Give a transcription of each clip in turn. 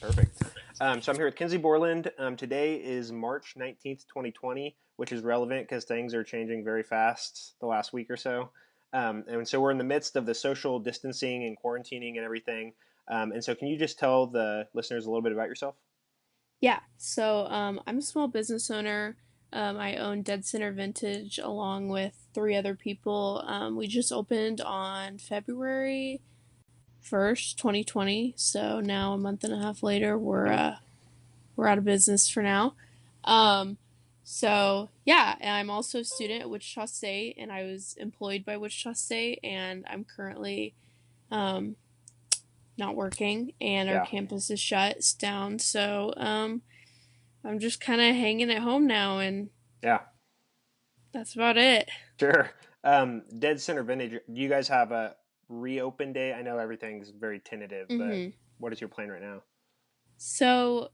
Perfect. So I'm here with Kenzie Borland. Today is March 19th, 2020, which is relevant because things are changing very fast the last week or so. And so we're in the midst of the social distancing and quarantining and everything. And so can you just tell the listeners a little bit about yourself? Yeah, I'm a small business owner. I own Dead Center Vintage along with three other people. We just opened on February 1st, 2020. So now a month and a half later, Hmm. we're out of business for now. Um, yeah, and I'm also a student at Wichita State, and I was employed by Wichita State, and I'm currently um, not working, and our Yeah, campus is shut down. I'm just kind of hanging at home now, and yeah, that's about it. sure. Dead Center Vintage, do you guys have a reopen date? I know everything's very tentative, but hmm what is your plan right now? So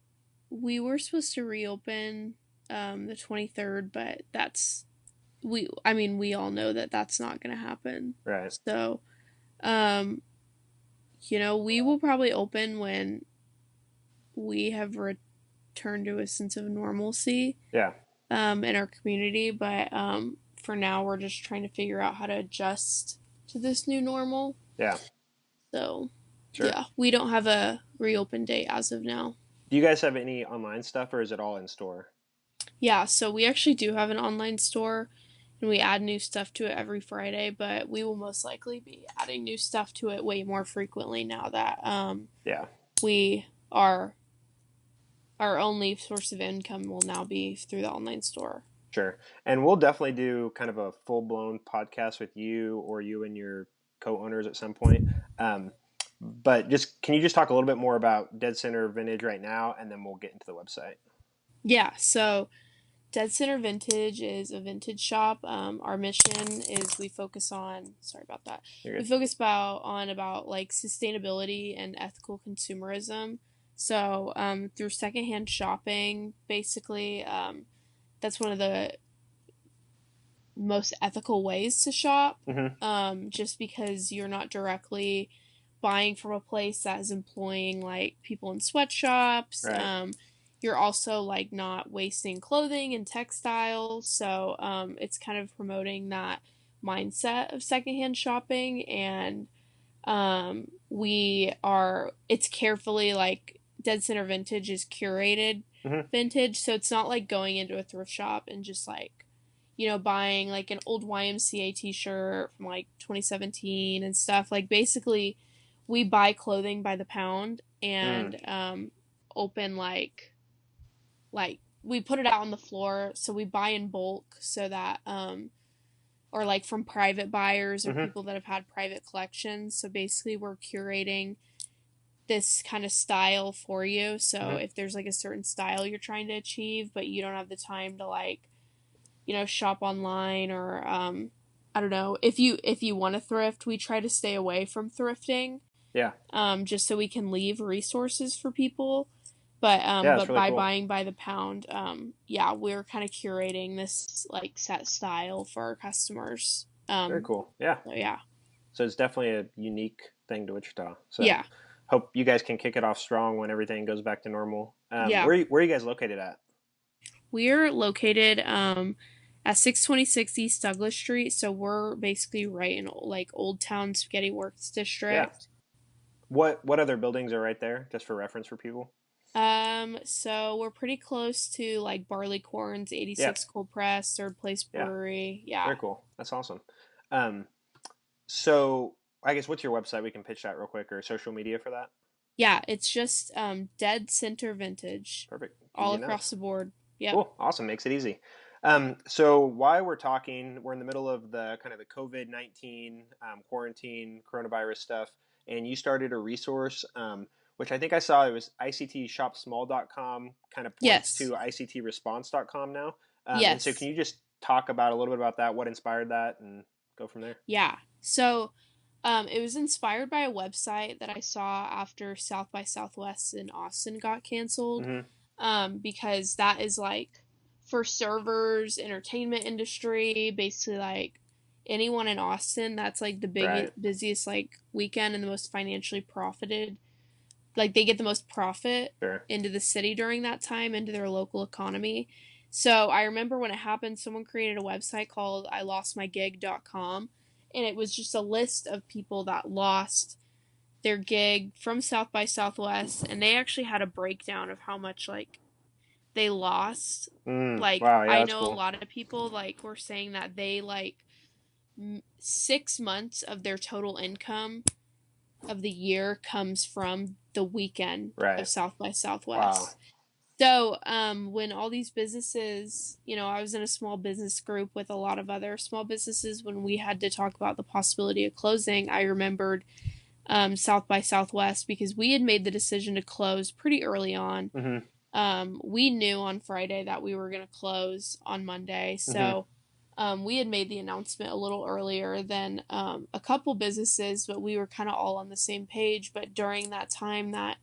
we were supposed to reopen the 23rd, but we all know that that's not going to happen. Right. So, um, we will probably open when we have returned to a sense of normalcy Yeah, in our community. But for now, we're just trying to figure out how to adjust to this new normal. yeah, So, sure. yeah, we don't have a reopen date as of now. Do you guys have any online stuff or is it all in store? Yeah, so we actually do have an online store and we add new stuff to it every Friday, but we will most likely be adding new stuff to it way more frequently now that Yeah. we are our only source of income will now be through the online store. Sure. And we'll definitely do kind of a full blown podcast with you or you and your co owners at some point. But just can you just talk a little bit more about Dead Center Vintage right now and then we'll get into the website? Yeah, so Dead Center Vintage is a vintage shop. Our mission is we focus on sorry about that. You're We good. focus about like sustainability and ethical consumerism. Through secondhand shopping, basically, that's one of the most ethical ways to shop. Hmm. Just because you're not directly buying from a place that is employing like people in sweatshops. Right. You're also like not wasting clothing and textiles. It's kind of promoting that mindset of secondhand shopping. And it's carefully like Dead Center Vintage is curated Hmm. vintage. So it's not like going into a thrift shop and just like, buying like an old YMCA t shirt from like 2017 and stuff. Like basically, we buy clothing by the pound Mm. and open like we put it out on the floor, so we buy in bulk so that or like from private buyers or Hmm. people that have had private collections. So basically we're curating this kind of style for you. So Hmm. if there's like a certain style you're trying to achieve but you don't have the time to like, shop online or I don't know, if you want to thrift, we try to stay away from thrifting Yeah. just so we can leave resources for people. Yeah, it's But really by cool. buying by the pound, yeah, we're kind of curating this like set style for our customers. Very cool. Yeah. Yeah, So it's definitely a unique thing to Wichita. So yeah, hope you guys can kick it off strong when everything goes back to normal. yeah. Where are you guys located at? We're located at 626 East Douglas Street, so we're basically right in like Old Town Spaghetti Works Yeah. district. What other buildings are right there, just for reference for people? So we're pretty close to like Barley Corn's Yeah. 86 Cold Press, Third Place Yeah. Brewery. Yeah. Very cool. That's awesome. Um, so I guess what's your website? We can pitch that real quick or social media for that. Yeah, it's just Dead Center Vintage Perfect. all Easy across enough. the board. Yep. Cool. Awesome. Makes it easy. So while we're talking, we're in the middle of the kind of the COVID-19 quarantine coronavirus stuff, and you started a resource, which I think I saw it was ictshopsmall.com kind of points to Yes. ictresponse.com now. And so can Yes. you just talk about a little bit about that, what inspired that, and go from there? Yeah. It was inspired by a website that I saw after South by Southwest in Austin got canceled. Hmm. Because that is like for servers, entertainment industry, basically like anyone in Austin, that's like the Right. biggest, busiest like weekend and the most financially profited like they get the most profit Sure. into the city during that time, into their local economy. So I remember when it happened, someone created a website called ilostmygig.com, and it was just a list of people that lost their gig from South by Southwest, and they actually had a breakdown of how much like they lost. Like Wow. Yeah, I that's know a cool. lot of people like were saying that they like 6 months of their total income of the year comes from the weekend of Right. South by Wow. Southwest. So, when all these businesses, I was in a small business group with a lot of other small businesses. When we had to talk about the possibility of closing, I remembered South by Southwest because we had made the decision to close pretty early on. Mm-hmm. We knew on Friday that we were going to close on Monday. Mm-hmm. So, we had made the announcement a little earlier than a couple businesses, but we were kind of all on the same page. But during that time that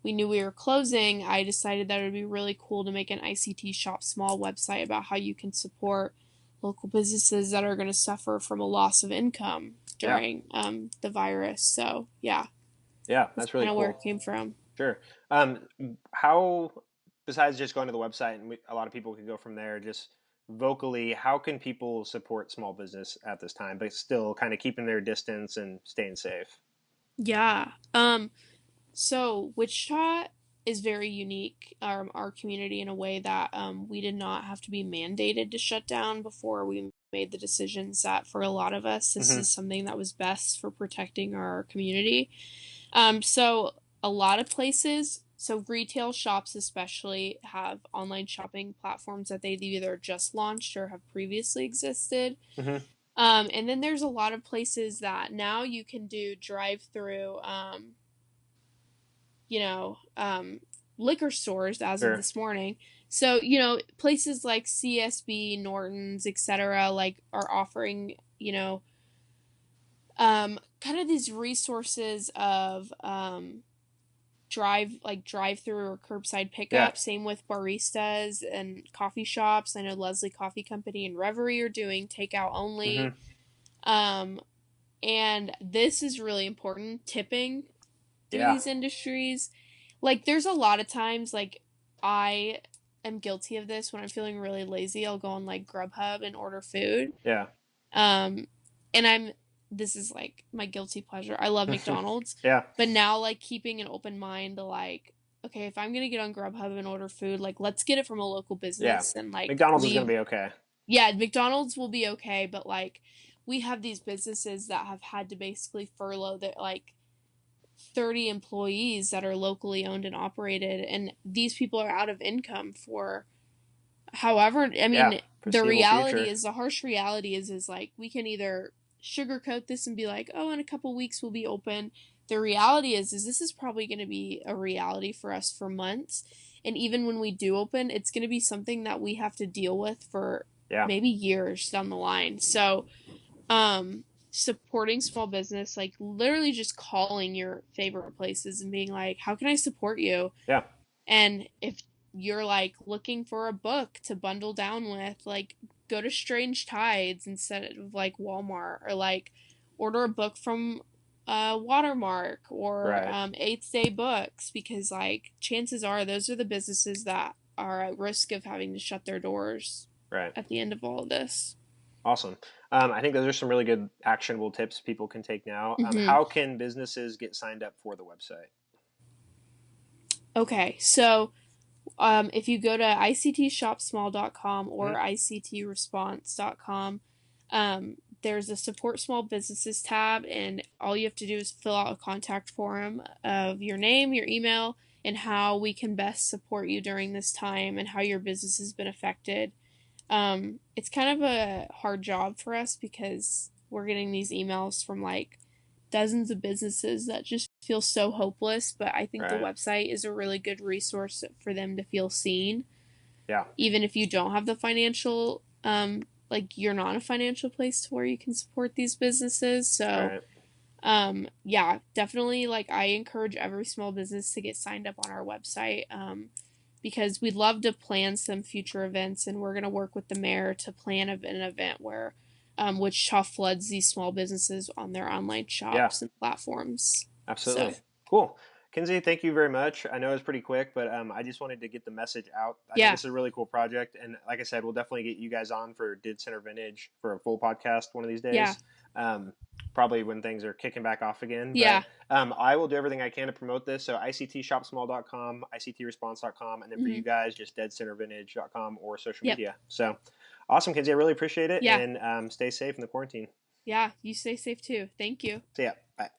we knew we were closing, I decided that it would be really cool to make an ICT Shop Small website about how you can support local businesses that are going to suffer from a loss of income Yeah. during the virus. So, yeah, Yeah, that's that's really kind of where it cool. came from. Sure. How, besides just going to the website, and a lot of people can go from there, just vocally, how can people support small business at this time, but still kind of keeping their distance and staying safe? Yeah. So Wichita is very unique, our community, in a way that we did not have to be mandated to shut down before we made the decisions that for a lot of us, this Mm-hmm. is something that was best for protecting our community. So a lot of places, so retail shops especially, have online shopping platforms that they've either just launched or have previously existed. Mm-hmm. And then there's a lot of places that now you can do drive-through, you know, liquor stores as of Sure. this morning. So, places like CSB, Norton's, etc., like are offering, kind of these resources of drive through or curbside Yeah. pickup. Same with baristas and coffee shops. I know Leslie Coffee Company and Reverie are doing takeout only. Mm-hmm. Um, and this is really important, tipping through Yeah. these industries. Like, there's a lot of times, like, I am guilty of this when I'm feeling really lazy. I'll go on, like, Grubhub and order food. Yeah. Um, and this is, like, my guilty pleasure. I love McDonald's. Yeah. But now, like, keeping an open mind to, like, okay, if I'm going to get on Grubhub and order food, like, let's get it from a local Yeah. business and, like, McDonald's is going leave. to be okay. Yeah, McDonald's will be okay, but, like, we have these businesses that have had to basically furlough their, like, 30 employees that are locally owned and operated, and these people are out of income for however. I Yeah. mean, Foreseeable future. the harsh reality is like we can either sugarcoat this and be like, oh, in a couple weeks we'll be open. The reality is this is probably going to be a reality for us for months, and even when we do open, it's going to be something that we have to deal with for Yeah. maybe years down the line. So supporting small business, like literally just calling your favorite places and being like, how can I support you? Yeah. And if you're like looking for a book to bundle down with, like go to Strange Tides instead of like Walmart, or like order a book from Watermark or Right. Eighth Day Books, because like chances are those are the businesses that are at risk of having to shut their doors Right. at the end of all of this. Awesome. I think those are some really good actionable tips people can take now. Mm-hmm. How can businesses get signed up for the website? Okay, so if you go to ictshopsmall.com or Mm-hmm. ictresponse.com, there's a support small businesses tab, and all you have to do is fill out a contact form of your name, your email, and how we can best support you during this time and how your business has been affected. It's kind of a hard job for us because we're getting these emails from like dozens of businesses that just feel so hopeless, but I think the Right. website is a really good resource for them to feel seen, Yeah. even if you don't have the financial, like you're not a financial place to where you can support these businesses. So, Right. yeah, definitely, like I encourage every small business to get signed up on our website, because we'd love to plan some future events, and we're going to work with the mayor to plan an event where Wichita floods these small businesses on their online Yeah. shops and platforms. Absolutely. So, Cool. Kinsey, thank you very much. I know it was pretty quick, but I just wanted to get the message out. I think Yeah. this is a really cool project. And like I said, we'll definitely get you guys on for Did Center Vintage for a full podcast one of these Yeah. days. Um, Probably when things are kicking back off again. Yeah. But I will do everything I can to promote this. So ictshopsmall.com, ictresponse.com, and then for Mm-hmm. you guys, just deadcentervintage.com or social Yep. media. So awesome, Kinsey. I really appreciate it. Yeah. And stay safe in the quarantine. Yeah. You stay safe too. Thank you. See ya. Bye.